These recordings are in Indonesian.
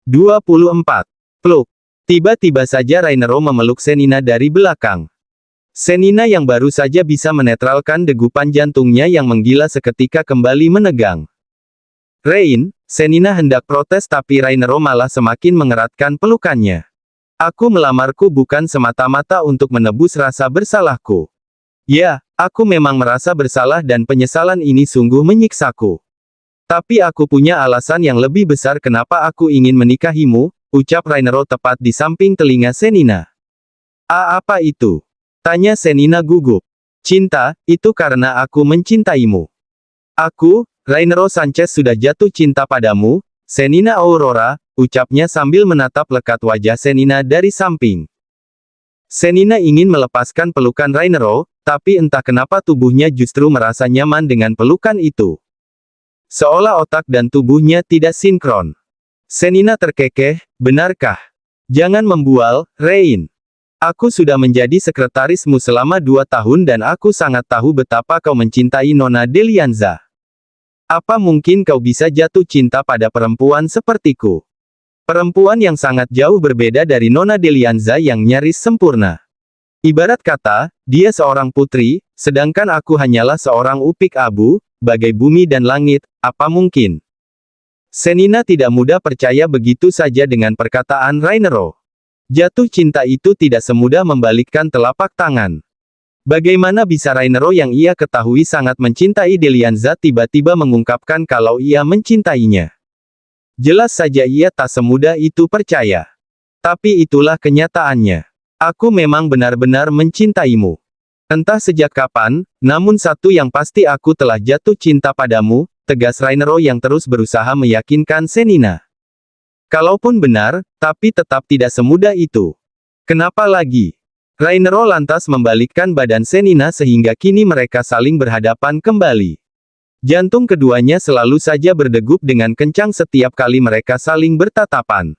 24. Pluk. Tiba-tiba saja Rainero memeluk Senina dari belakang. Senina yang baru saja bisa menetralkan degupan jantungnya yang menggila seketika kembali menegang. Rain, Senina hendak protes tapi Rainero malah semakin mengeratkan pelukannya. Aku melamarku bukan semata-mata untuk menebus rasa bersalahku. Ya, aku memang merasa bersalah dan penyesalan ini sungguh menyiksaku. Tapi aku punya alasan yang lebih besar kenapa aku ingin menikahimu, ucap Rainero tepat di samping telinga Senina. Apa itu? Tanya Senina gugup. Cinta, itu karena aku mencintaimu. Aku, Rainero Sanchez sudah jatuh cinta padamu, Senina Aurora, ucapnya sambil menatap lekat wajah Senina dari samping. Senina ingin melepaskan pelukan Rainero, tapi entah kenapa tubuhnya justru merasa nyaman dengan pelukan itu. Seolah otak dan tubuhnya tidak sinkron. Senina terkekeh, benarkah? Jangan membual, Rain. Aku sudah menjadi sekretarismu selama 2 tahun dan aku sangat tahu betapa kau mencintai Nona Delianza. Apa mungkin kau bisa jatuh cinta pada perempuan sepertiku? Perempuan yang sangat jauh berbeda dari Nona Delianza yang nyaris sempurna. Ibarat kata, dia seorang putri, sedangkan aku hanyalah seorang upik abu, bagai bumi dan langit, apa mungkin? Senina tidak mudah percaya begitu saja dengan perkataan Rainero. Jatuh cinta itu tidak semudah membalikkan telapak tangan. Bagaimana bisa Rainero yang ia ketahui sangat mencintai Delianza tiba-tiba mengungkapkan kalau ia mencintainya? Jelas saja ia tak semudah itu percaya. Tapi itulah kenyataannya. Aku memang benar-benar mencintaimu. Entah sejak kapan, namun satu yang pasti aku telah jatuh cinta padamu, tegas Rainero yang terus berusaha meyakinkan Senina. Kalaupun benar, tapi tetap tidak semudah itu. Kenapa lagi? Rainero lantas membalikkan badan Senina sehingga kini mereka saling berhadapan kembali. Jantung keduanya selalu saja berdegup dengan kencang setiap kali mereka saling bertatapan.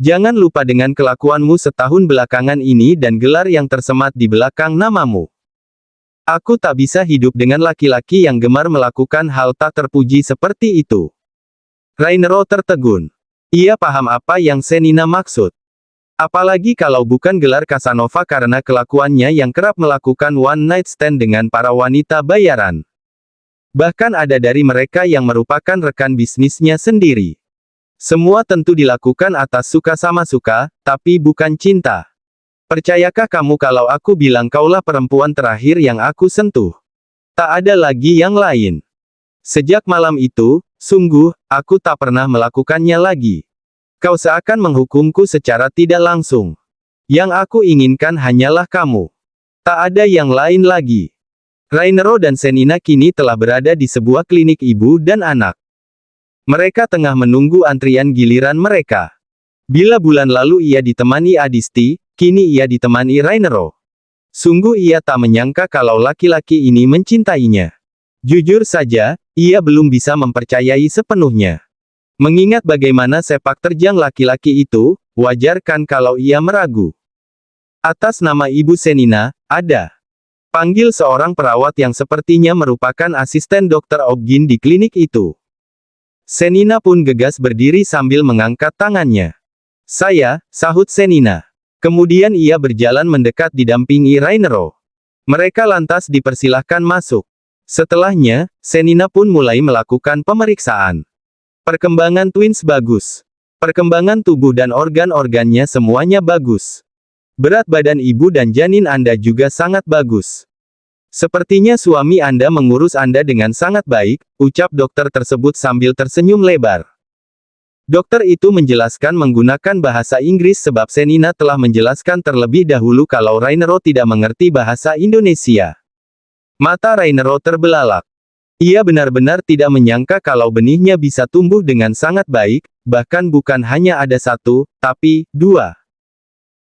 Jangan lupa dengan kelakuanmu setahun belakangan ini dan gelar yang tersemat di belakang namamu. Aku tak bisa hidup dengan laki-laki yang gemar melakukan hal tak terpuji seperti itu. Rainero tertegun. Ia paham apa yang Senina maksud. Apalagi kalau bukan gelar Casanova karena kelakuannya yang kerap melakukan one night stand dengan para wanita bayaran. Bahkan ada dari mereka yang merupakan rekan bisnisnya sendiri. Semua tentu dilakukan atas suka sama suka, tapi bukan cinta. Percayakah kamu kalau aku bilang kaulah perempuan terakhir yang aku sentuh? Tak ada lagi yang lain. Sejak malam itu, sungguh, aku tak pernah melakukannya lagi. Kau seakan menghukumku secara tidak langsung. Yang aku inginkan hanyalah kamu. Tak ada yang lain lagi. Rainero dan Senina kini telah berada di sebuah klinik ibu dan anak. Mereka tengah menunggu antrian giliran mereka. Bila bulan lalu ia ditemani Adisti, kini ia ditemani Rainero. Sungguh ia tak menyangka kalau laki-laki ini mencintainya. Jujur saja, ia belum bisa mempercayai sepenuhnya. Mengingat bagaimana sepak terjang laki-laki itu, wajar kan kalau ia meragu. Atas nama Ibu Senina, ada. Panggil seorang perawat yang sepertinya merupakan asisten Dr. Obgin di klinik itu. Senina pun gegas berdiri sambil mengangkat tangannya. Saya, sahut Senina. Kemudian ia berjalan mendekat didampingi Rainero. Mereka lantas dipersilahkan masuk. Setelahnya, Senina pun mulai melakukan pemeriksaan. Perkembangan twins bagus. Perkembangan tubuh dan organ-organnya semuanya bagus. Berat badan ibu dan janin Anda juga sangat bagus. Sepertinya suami Anda mengurus Anda dengan sangat baik, ucap dokter tersebut sambil tersenyum lebar. Dokter itu menjelaskan menggunakan bahasa Inggris sebab Senina telah menjelaskan terlebih dahulu kalau Rainero tidak mengerti bahasa Indonesia. Mata Rainero terbelalak. Ia benar-benar tidak menyangka kalau benihnya bisa tumbuh dengan sangat baik, bahkan bukan hanya ada 1, tapi 2.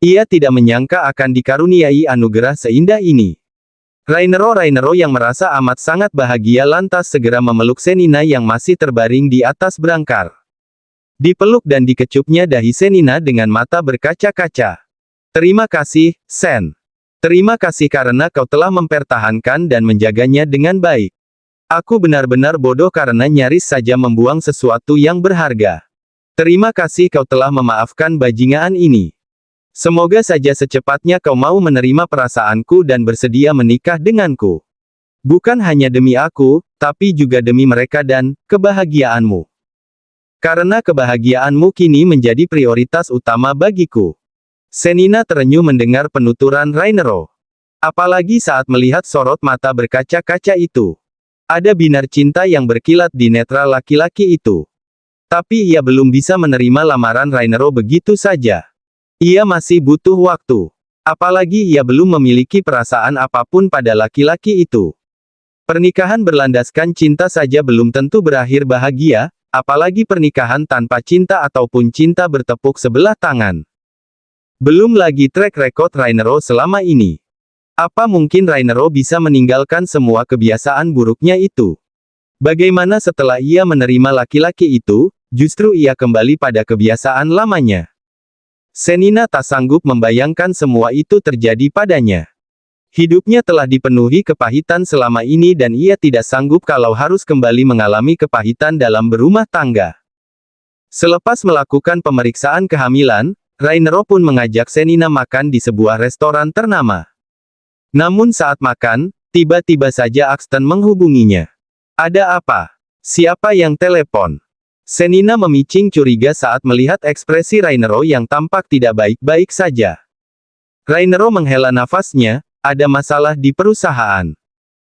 Ia tidak menyangka akan dikaruniai anugerah seindah ini. Rainero yang merasa amat sangat bahagia lantas segera memeluk Senina yang masih terbaring di atas berangkar. Dipeluk dan dikecupnya dahi Senina dengan mata berkaca-kaca. Terima kasih, Sen. Terima kasih karena kau telah mempertahankan dan menjaganya dengan baik. Aku benar-benar bodoh karena nyaris saja membuang sesuatu yang berharga. Terima kasih kau telah memaafkan bajingan ini. Semoga saja secepatnya kau mau menerima perasaanku dan bersedia menikah denganku. Bukan hanya demi aku, tapi juga demi mereka dan kebahagiaanmu. Karena kebahagiaanmu kini menjadi prioritas utama bagiku. Senina terenyuh mendengar penuturan Rainero. Apalagi saat melihat sorot mata berkaca-kaca itu. Ada binar cinta yang berkilat di netra laki-laki itu. Tapi ia belum bisa menerima lamaran Rainero begitu saja. Ia masih butuh waktu. Apalagi ia belum memiliki perasaan apapun pada laki-laki itu. Pernikahan berlandaskan cinta saja belum tentu berakhir bahagia, apalagi pernikahan tanpa cinta ataupun cinta bertepuk sebelah tangan. Belum lagi track record Rainero selama ini. Apa mungkin Rainero bisa meninggalkan semua kebiasaan buruknya itu? Bagaimana setelah ia menerima laki-laki itu, justru ia kembali pada kebiasaan lamanya? Senina tak sanggup membayangkan semua itu terjadi padanya. Hidupnya telah dipenuhi kepahitan selama ini dan ia tidak sanggup kalau harus kembali mengalami kepahitan dalam berumah tangga. Selepas melakukan pemeriksaan kehamilan, Rainero pun mengajak Senina makan di sebuah restoran ternama. Namun saat makan, tiba-tiba saja Axton menghubunginya. Ada apa? Siapa yang telepon? Senina memicing curiga saat melihat ekspresi Rainero yang tampak tidak baik-baik saja. Rainero menghela nafasnya, ada masalah di perusahaan.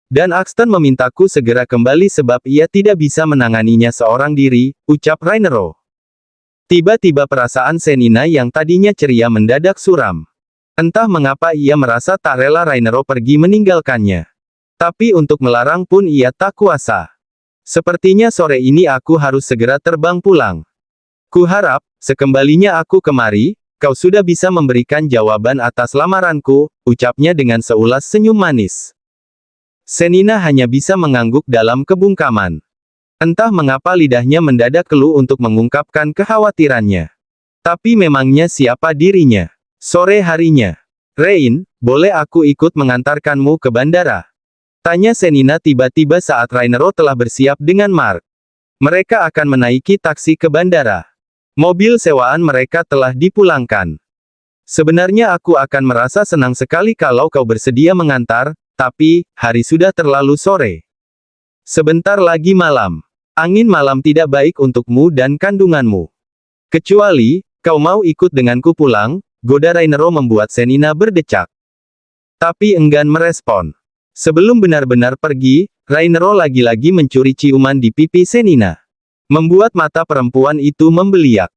Dan Axton memintaku segera kembali sebab ia tidak bisa menanganinya seorang diri, ucap Rainero. Tiba-tiba perasaan Senina yang tadinya ceria mendadak suram. Entah mengapa ia merasa tak rela Rainero pergi meninggalkannya. Tapi untuk melarang pun ia tak kuasa. Sepertinya sore ini aku harus segera terbang pulang. Kuharap, sekembalinya aku kemari, kau sudah bisa memberikan jawaban atas lamaranku, ucapnya dengan seulas senyum manis. Senina hanya bisa mengangguk dalam kebungkaman. Entah mengapa lidahnya mendadak keluh untuk mengungkapkan kekhawatirannya. Tapi memangnya siapa dirinya? Sore harinya. Rain, boleh aku ikut mengantarkanmu ke bandara? Tanya Senina tiba-tiba saat Rainero telah bersiap dengan Mark. Mereka akan menaiki taksi ke bandara. Mobil sewaan mereka telah dipulangkan. Sebenarnya aku akan merasa senang sekali kalau kau bersedia mengantar, tapi, hari sudah terlalu sore. Sebentar lagi malam. Angin malam tidak baik untukmu dan kandunganmu. Kecuali, kau mau ikut denganku pulang, goda Rainero membuat Senina berdecak. Tapi enggan merespon. Sebelum benar-benar pergi, Rainero lagi-lagi mencuri ciuman di pipi Senina. Membuat mata perempuan itu membeliak.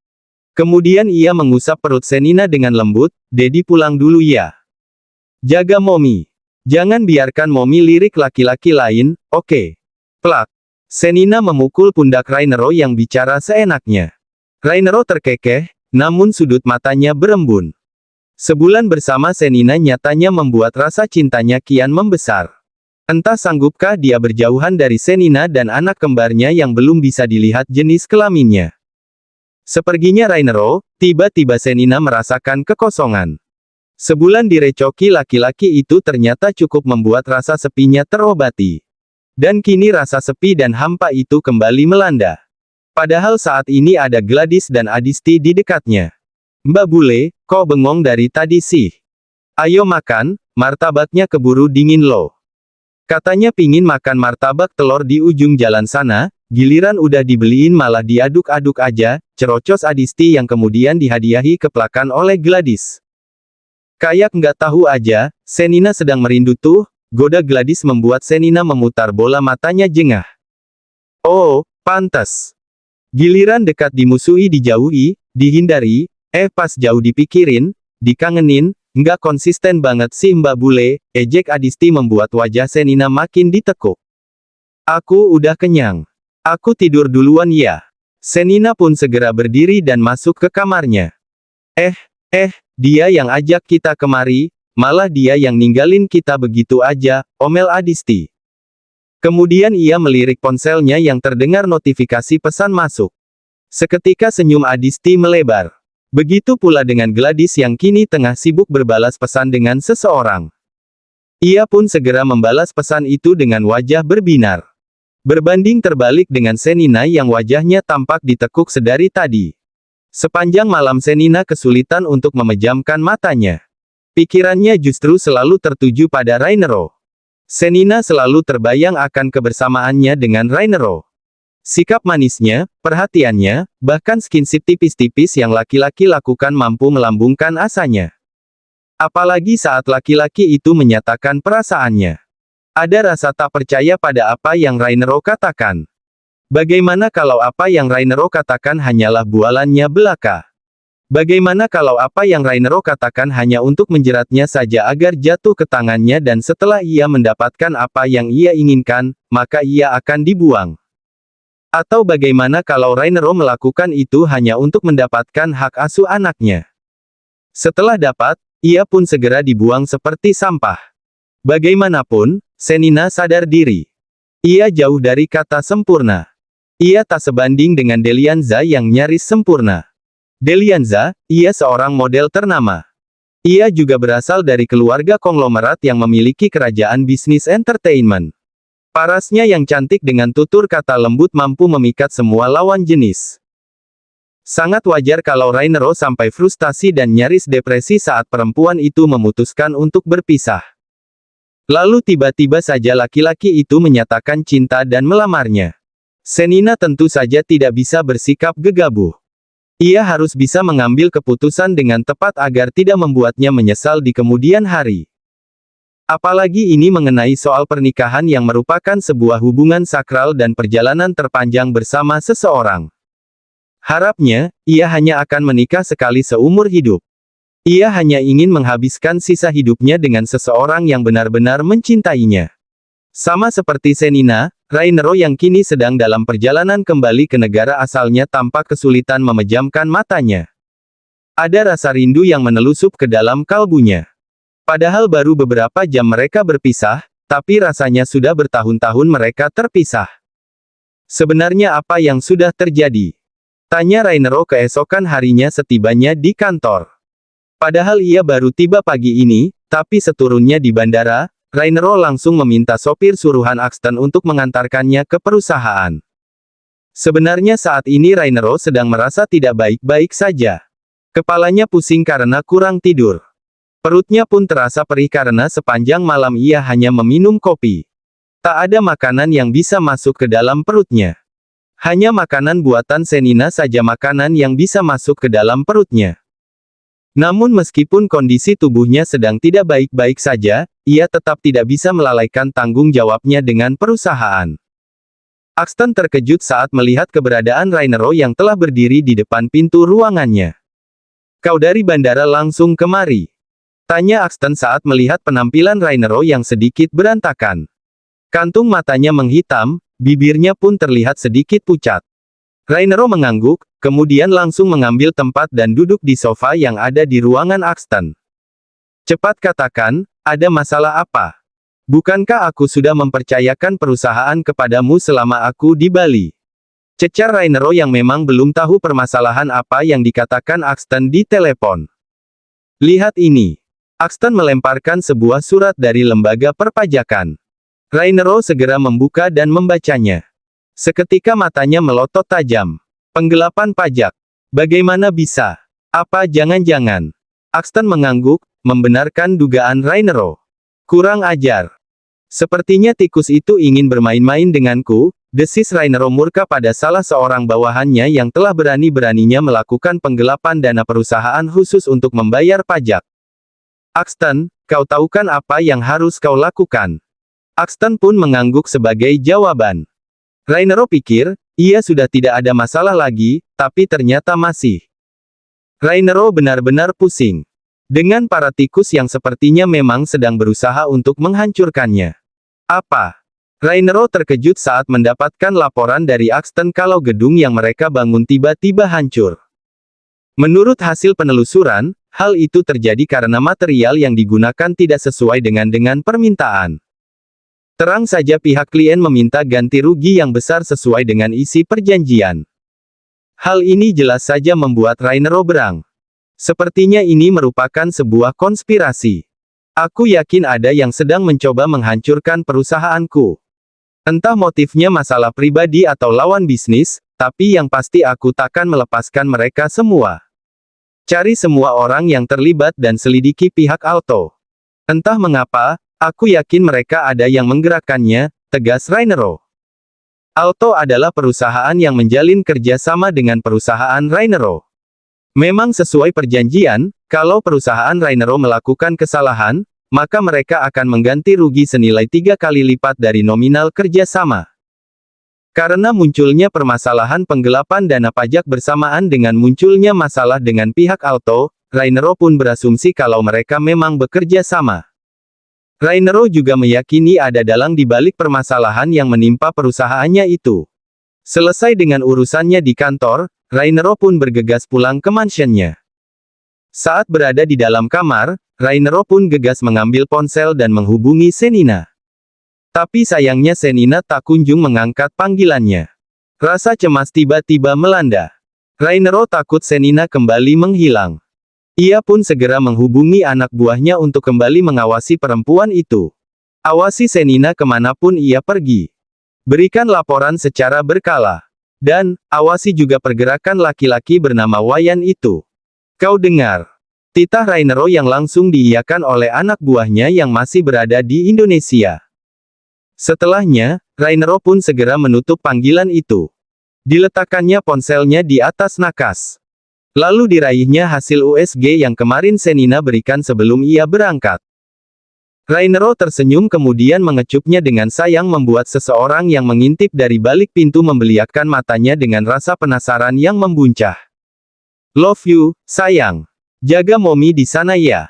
Kemudian ia mengusap perut Senina dengan lembut, Dedi pulang dulu ya. Jaga Momi. Jangan biarkan Momi lirik laki-laki lain, oke? Plak. Senina memukul pundak Rainero yang bicara seenaknya. Rainero terkekeh, namun sudut matanya berembun. Sebulan bersama Senina nyatanya membuat rasa cintanya kian membesar. Entah sanggupkah dia berjauhan dari Senina dan anak kembarnya yang belum bisa dilihat jenis kelaminnya. Seperginya Rainero, tiba-tiba Senina merasakan kekosongan. Sebulan direcoki laki-laki itu ternyata cukup membuat rasa sepinya terobati. Dan kini rasa sepi dan hampa itu kembali melanda. Padahal saat ini ada Gladys dan Adisti di dekatnya. Mbak Bule, kok bengong dari tadi sih? Ayo makan, martabaknya keburu dingin loh. Katanya pingin makan martabak telur di ujung jalan sana, giliran udah dibeliin malah diaduk-aduk aja, cerocos Adisti yang kemudian dihadiahi keplakan oleh Gladys. Kayak nggak tahu aja, Senina sedang merindu tuh, goda Gladys membuat Senina memutar bola matanya jengah. Oh, pantas. Giliran dekat dimusuhi dijauhi, dihindari, pas jauh dipikirin, dikangenin, nggak konsisten banget sih Mbak Bule, ejek Adisti membuat wajah Senina makin ditekuk. Aku udah kenyang. Aku tidur duluan ya. Senina pun segera berdiri dan masuk ke kamarnya. Dia yang ajak kita kemari, malah dia yang ninggalin kita begitu aja, omel Adisti. Kemudian ia melirik ponselnya yang terdengar notifikasi pesan masuk. Seketika senyum Adisti melebar. Begitu pula dengan Gladys yang kini tengah sibuk berbalas pesan dengan seseorang. Ia pun segera membalas pesan itu dengan wajah berbinar. Berbanding terbalik dengan Senina yang wajahnya tampak ditekuk sedari tadi. Sepanjang malam Senina kesulitan untuk memejamkan matanya. Pikirannya justru selalu tertuju pada Rainero. Senina selalu terbayang akan kebersamaannya dengan Rainero. Sikap manisnya, perhatiannya, bahkan skinship tipis-tipis yang laki-laki lakukan mampu melambungkan asanya. Apalagi saat laki-laki itu menyatakan perasaannya. Ada rasa tak percaya pada apa yang Rainero katakan. Bagaimana kalau apa yang Rainero katakan hanyalah bualannya belaka? Bagaimana kalau apa yang Rainero katakan hanya untuk menjeratnya saja agar jatuh ke tangannya dan setelah ia mendapatkan apa yang ia inginkan, maka ia akan dibuang? Atau bagaimana kalau Rainero melakukan itu hanya untuk mendapatkan hak asuh anaknya? Setelah dapat, ia pun segera dibuang seperti sampah. Bagaimanapun, Senina sadar diri. Ia jauh dari kata sempurna. Ia tak sebanding dengan Delianza yang nyaris sempurna. Delianza, ia seorang model ternama. Ia juga berasal dari keluarga konglomerat yang memiliki kerajaan bisnis entertainment. Parasnya yang cantik dengan tutur kata lembut mampu memikat semua lawan jenis. Sangat wajar kalau Rainero sampai frustasi dan nyaris depresi saat perempuan itu memutuskan untuk berpisah. Lalu tiba-tiba saja laki-laki itu menyatakan cinta dan melamarnya. Senina tentu saja tidak bisa bersikap gegabah. Ia harus bisa mengambil keputusan dengan tepat agar tidak membuatnya menyesal di kemudian hari. Apalagi ini mengenai soal pernikahan yang merupakan sebuah hubungan sakral dan perjalanan terpanjang bersama seseorang. Harapnya, ia hanya akan menikah sekali seumur hidup. Ia hanya ingin menghabiskan sisa hidupnya dengan seseorang yang benar-benar mencintainya. Sama seperti Senina, Rainero yang kini sedang dalam perjalanan kembali ke negara asalnya tampak kesulitan memejamkan matanya. Ada rasa rindu yang menelusup ke dalam kalbunya. Padahal baru beberapa jam mereka berpisah, tapi rasanya sudah bertahun-tahun mereka terpisah. Sebenarnya apa yang sudah terjadi? Tanya Rainero keesokan harinya setibanya di kantor. Padahal ia baru tiba pagi ini, tapi seturunnya di bandara, Rainero langsung meminta sopir suruhan Axton untuk mengantarkannya ke perusahaan. Sebenarnya saat ini Rainero sedang merasa tidak baik-baik saja. Kepalanya pusing karena kurang tidur. Perutnya pun terasa perih karena sepanjang malam ia hanya meminum kopi. Tak ada makanan yang bisa masuk ke dalam perutnya. Hanya makanan buatan Senina saja makanan yang bisa masuk ke dalam perutnya. Namun meskipun kondisi tubuhnya sedang tidak baik-baik saja, ia tetap tidak bisa melalaikan tanggung jawabnya dengan perusahaan. Axton terkejut saat melihat keberadaan Rainero yang telah berdiri di depan pintu ruangannya. "Kau dari bandara langsung kemari?" tanya Axton saat melihat penampilan Rainero yang sedikit berantakan. Kantung matanya menghitam, bibirnya pun terlihat sedikit pucat. Rainero mengangguk, kemudian langsung mengambil tempat dan duduk di sofa yang ada di ruangan Axton. "Cepat katakan, ada masalah apa? Bukankah aku sudah mempercayakan perusahaan kepadamu selama aku di Bali?" cecar Rainero yang memang belum tahu permasalahan apa yang dikatakan Axton di telepon. "Lihat ini." Axton melemparkan sebuah surat dari lembaga perpajakan. Rainero segera membuka dan membacanya. Seketika matanya melotot tajam. "Penggelapan pajak. Bagaimana bisa? Apa jangan-jangan?" Axton mengangguk, membenarkan dugaan Rainero. "Kurang ajar. Sepertinya tikus itu ingin bermain-main denganku," desis Rainero murka pada salah seorang bawahannya yang telah berani-beraninya melakukan penggelapan dana perusahaan khusus untuk membayar pajak. "Axton, kau tahu kan apa yang harus kau lakukan?" Axton pun mengangguk sebagai jawaban. Rainero pikir, ia sudah tidak ada masalah lagi, tapi ternyata masih. Rainero benar-benar pusing. Dengan para tikus yang sepertinya memang sedang berusaha untuk menghancurkannya. "Apa?" Rainero terkejut saat mendapatkan laporan dari Axton kalau gedung yang mereka bangun tiba-tiba hancur. Menurut hasil penelusuran, hal itu terjadi karena material yang digunakan tidak sesuai dengan permintaan. Terang saja pihak klien meminta ganti rugi yang besar sesuai dengan isi perjanjian. Hal ini jelas saja membuat Rainero berang. Sepertinya ini merupakan sebuah konspirasi. Aku yakin ada yang sedang mencoba menghancurkan perusahaanku. Entah motifnya masalah pribadi atau lawan bisnis, tapi yang pasti aku takkan melepaskan mereka semua. Cari semua orang yang terlibat dan selidiki pihak Alto. Entah mengapa, aku yakin mereka ada yang menggerakkannya, tegas Rainero. Alto adalah perusahaan yang menjalin kerjasama dengan perusahaan Rainero. Memang sesuai perjanjian, kalau perusahaan Rainero melakukan kesalahan, maka mereka akan mengganti rugi senilai 3 kali lipat dari nominal kerjasama. Karena munculnya permasalahan penggelapan dana pajak bersamaan dengan munculnya masalah dengan pihak Alto, Rainero pun berasumsi kalau mereka memang bekerja sama. Rainero juga meyakini ada dalang di balik permasalahan yang menimpa perusahaannya itu. Selesai dengan urusannya di kantor, Rainero pun bergegas pulang ke mansionnya. Saat berada di dalam kamar, Rainero pun gegas mengambil ponsel dan menghubungi Senina. Tapi sayangnya Senina tak kunjung mengangkat panggilannya. Rasa cemas tiba-tiba melanda. Rainero takut Senina kembali menghilang. Ia pun segera menghubungi anak buahnya untuk kembali mengawasi perempuan itu. Awasi Senina kemanapun ia pergi. Berikan laporan secara berkala. Dan, awasi juga pergerakan laki-laki bernama Wayan itu. Kau dengar? Titah Rainero yang langsung diiyakan oleh anak buahnya yang masih berada di Indonesia. Setelahnya, Rainero pun segera menutup panggilan itu. Diletakkannya ponselnya di atas nakas. Lalu diraihnya hasil USG yang kemarin Senina berikan sebelum ia berangkat. Rainero tersenyum kemudian mengecupnya dengan sayang membuat seseorang yang mengintip dari balik pintu membeliakkan matanya dengan rasa penasaran yang membuncah. Love you, sayang. Jaga Momi di sana ya.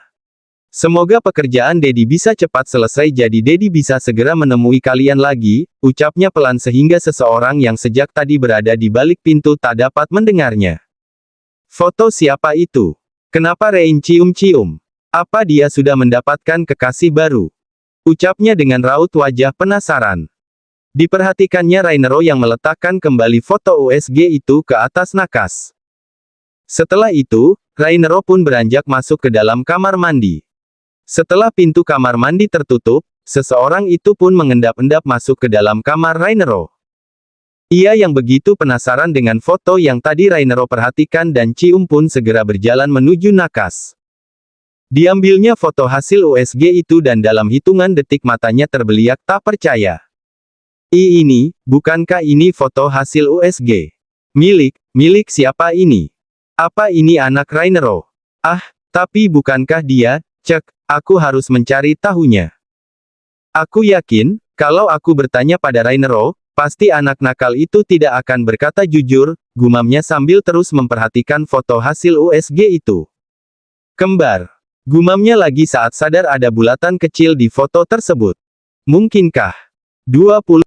Semoga pekerjaan Dedi bisa cepat selesai jadi Dedi bisa segera menemui kalian lagi, ucapnya pelan sehingga seseorang yang sejak tadi berada di balik pintu tak dapat mendengarnya. Foto siapa itu? Kenapa Rein cium-cium? Apa dia sudah mendapatkan kekasih baru? Ucapnya dengan raut wajah penasaran. Diperhatikannya Rainero yang meletakkan kembali foto USG itu ke atas nakas. Setelah itu, Rainero pun beranjak masuk ke dalam kamar mandi. Setelah pintu kamar mandi tertutup, seseorang itu pun mengendap-endap masuk ke dalam kamar Rainero. Ia yang begitu penasaran dengan foto yang tadi Rainero perhatikan dan cium pun segera berjalan menuju nakas. Diambilnya foto hasil USG itu dan dalam hitungan detik matanya terbeliak tak percaya. Bukankah ini foto hasil USG? Milik siapa ini? Apa ini anak Rainero? Ah, tapi bukankah dia, cek, aku harus mencari tahunya. Aku yakin, kalau aku bertanya pada Rainero, pasti anak nakal itu tidak akan berkata jujur, gumamnya sambil terus memperhatikan foto hasil USG itu. Kembar. Gumamnya lagi saat sadar ada bulatan kecil di foto tersebut. Mungkinkah? 20